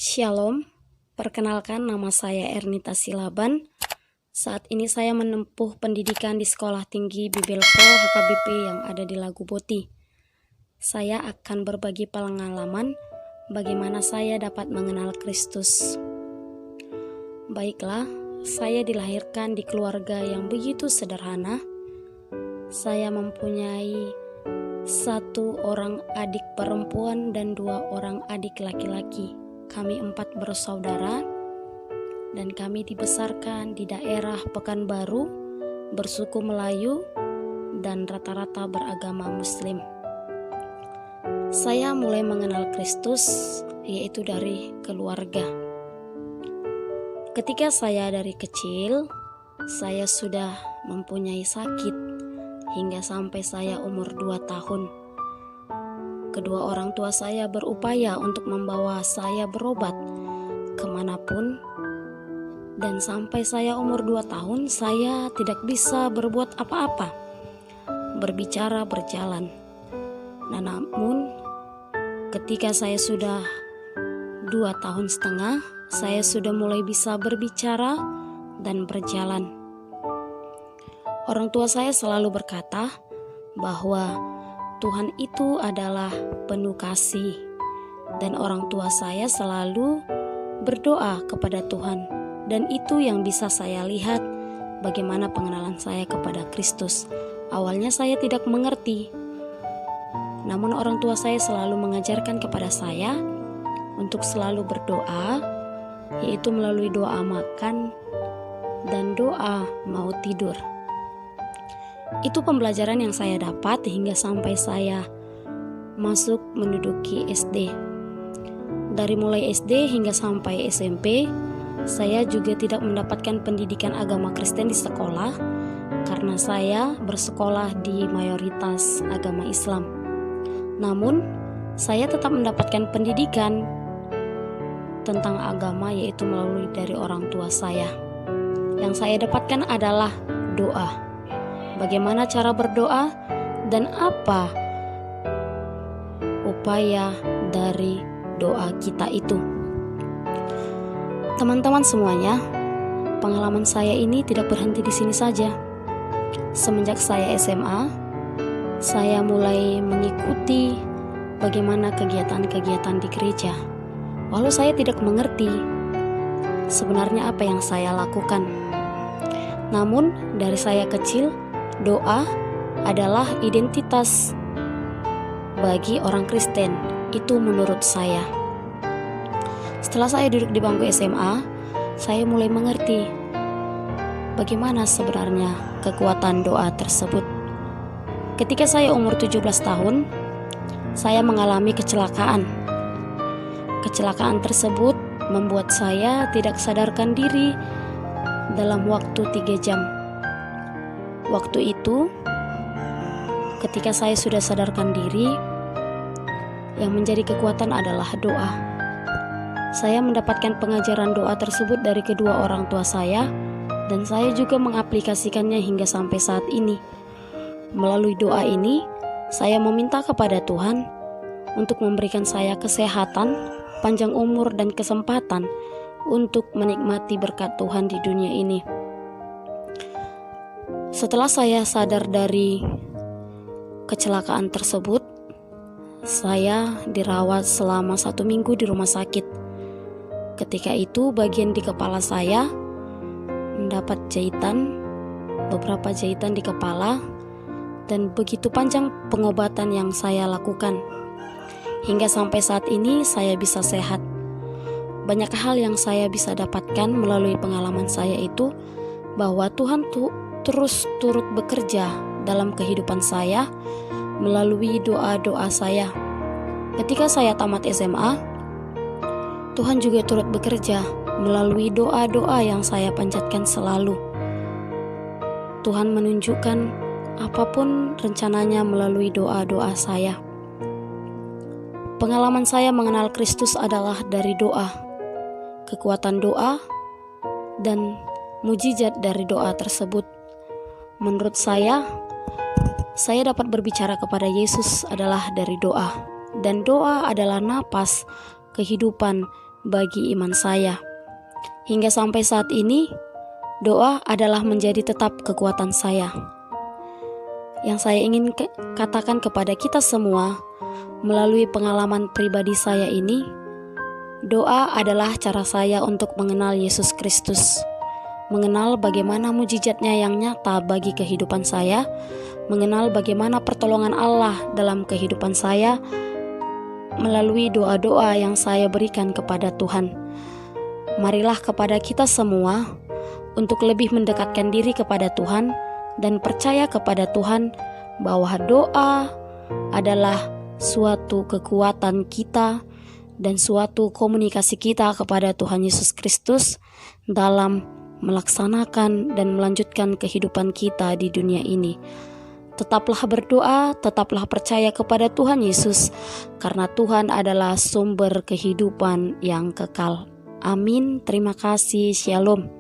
Shalom, perkenalkan nama saya Ernita Silaban. Saat ini saya menempuh pendidikan di Sekolah Tinggi Bibel Pro HKBP yang ada di Laguboti. Saya akan berbagi pengalaman bagaimana saya dapat mengenal Kristus. Baiklah, saya dilahirkan di keluarga yang begitu sederhana. Saya mempunyai 1 orang adik perempuan dan 2 orang adik laki-laki. Kami 4 bersaudara dan kami dibesarkan di daerah Pekanbaru, bersuku Melayu dan rata-rata beragama Muslim. Saya mulai mengenal Kristus yaitu dari keluarga. Ketika saya dari kecil, saya sudah mempunyai sakit hingga sampai saya umur 2 tahun. Kedua orang tua saya berupaya untuk membawa saya berobat kemanapun, dan sampai saya umur 2 tahun saya tidak bisa berbuat apa-apa, berbicara, berjalan. Nah, namun ketika saya sudah 2 tahun setengah, saya sudah mulai bisa berbicara dan berjalan. Orang tua saya selalu berkata bahwa Tuhan itu adalah penuh kasih, dan orang tua saya selalu berdoa kepada Tuhan, dan itu yang bisa saya lihat bagaimana pengenalan saya kepada Kristus. Awalnya saya tidak mengerti, namun orang tua saya selalu mengajarkan kepada saya untuk selalu berdoa, yaitu melalui doa makan dan doa mau tidur. Itu pembelajaran yang saya dapat hingga sampai saya masuk menduduki SD. Dari mulai SD hingga sampai SMP, saya juga tidak mendapatkan pendidikan agama Kristen di sekolah karena saya bersekolah di mayoritas agama Islam. Namun, saya tetap mendapatkan pendidikan tentang agama yaitu melalui dari orang tua saya. Yang saya dapatkan adalah doa. Bagaimana cara berdoa dan apa upaya dari doa kita itu. Teman-teman semuanya, pengalaman saya ini tidak berhenti di sini saja. Semenjak saya SMA, saya mulai mengikuti bagaimana kegiatan-kegiatan di gereja. Walau saya tidak mengerti sebenarnya apa yang saya lakukan. Namun dari saya kecil, doa adalah identitas bagi orang Kristen, itu menurut saya. Setelah saya duduk di bangku SMA, saya mulai mengerti bagaimana sebenarnya kekuatan doa tersebut. Ketika saya umur 17 tahun, saya mengalami kecelakaan. Kecelakaan tersebut membuat saya tidak sadarkan diri dalam waktu 3 jam. Waktu itu, ketika saya sudah sadarkan diri, yang menjadi kekuatan adalah doa. Saya mendapatkan pengajaran doa tersebut dari kedua orang tua saya, dan saya juga mengaplikasikannya hingga sampai saat ini. Melalui doa ini, saya meminta kepada Tuhan untuk memberikan saya kesehatan, panjang umur, dan kesempatan untuk menikmati berkat Tuhan di dunia ini. Setelah saya sadar dari kecelakaan tersebut, saya dirawat selama 1 minggu di rumah sakit. Ketika itu bagian di kepala saya mendapat jahitan, beberapa jahitan di kepala, dan begitu panjang pengobatan yang saya lakukan. Hingga sampai saat ini saya bisa sehat. Banyak hal yang saya bisa dapatkan melalui pengalaman saya itu, bahwa Tuhan terus turut bekerja dalam kehidupan saya melalui doa-doa saya. Ketika saya tamat SMA, Tuhan juga turut bekerja melalui doa-doa yang saya panjatkan selalu. Tuhan menunjukkan apapun rencananya melalui doa-doa saya. Pengalaman saya mengenal Kristus adalah dari doa, kekuatan doa, dan mujizat dari doa tersebut. Menurut saya dapat berbicara kepada Yesus adalah dari doa, dan doa adalah napas kehidupan bagi iman saya. Hingga sampai saat ini, doa adalah menjadi tetap kekuatan saya. Yang saya ingin katakan kepada kita semua melalui pengalaman pribadi saya ini, doa adalah cara saya untuk mengenal Yesus Kristus, mengenal bagaimana mujizatnya yang nyata bagi kehidupan saya, mengenal bagaimana pertolongan Allah dalam kehidupan saya melalui doa-doa yang saya berikan kepada Tuhan. Marilah kepada kita semua untuk lebih mendekatkan diri kepada Tuhan dan percaya kepada Tuhan bahwa doa adalah suatu kekuatan kita dan suatu komunikasi kita kepada Tuhan Yesus Kristus dalam melaksanakan dan melanjutkan kehidupan kita di dunia ini. Tetaplah berdoa, tetaplah percaya kepada Tuhan Yesus, karena Tuhan adalah sumber kehidupan yang kekal. Amin. Terima kasih. Shalom.